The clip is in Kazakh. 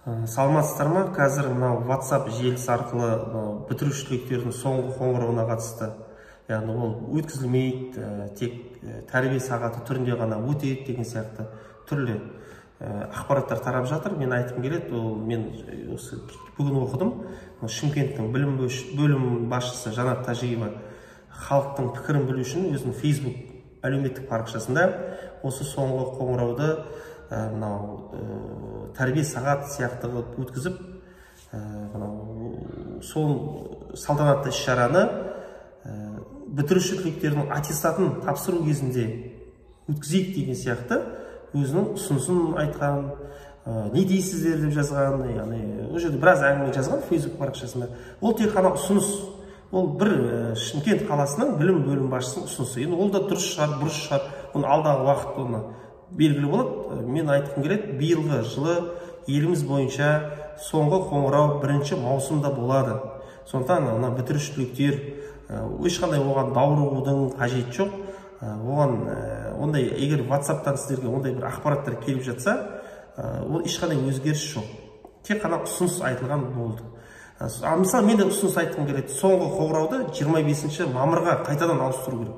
Саламатсыздар ма? Қазір мынау WhatsApp желісі арқылы бітіруші түлектердің соңғы қоңырауына қатысты. Яғни ол өткізілмейді, тек тәрбие сағаты түрінде ғана өтеді деген сияқты түрлі ақпараттар тарап жатыр. Мен айтқым келеді, мен бүгін оқыдым. Шымкенттің білім бөлім басшысы Жанат Тажиева халықтың пікірін білу үшін өзінің Facebook әлеуметтік парақшасында осы соңғы қоңырауды тәрбие сағат сияқты өткізіп, сол салтанатты іс-шараны бітіруші түлектердің аттестатын тапсыру кезінде өткізейік деген сияқты өзінің ұсынысын айтқан, не дейсіздер деп жазған, яғни ол жерде біраз әңгіме жазған Facebook парақшасында. Ол тек қана ұсыныс, ол бір Шымкент қаласының білім бөлім басшысының ұсынысы. Енді ол да дұрыс шығар, бұрыс шығар, оны алдағы уақыт оны белгілі болады. Мен айтқым келеді, биылғы жылы еліміз бойынша соңғы қоңырау 1 маусымда болады. Сондықтан ана бітіруші түлектер ешқандай оған даурығудың қажеті жоқ. Оған ондай, егер WhatsApp-тан сіздерге ондай бір ақпараттар келіп жатса, ол ешқандай өзгеріс жоқ. Тек қана ұсыныс айтылған болды. Мысалы, мен де ұсыныс айтқым келеді. Соңғы қоңырауды 25 мамырға қайтадан ауыстыру керек.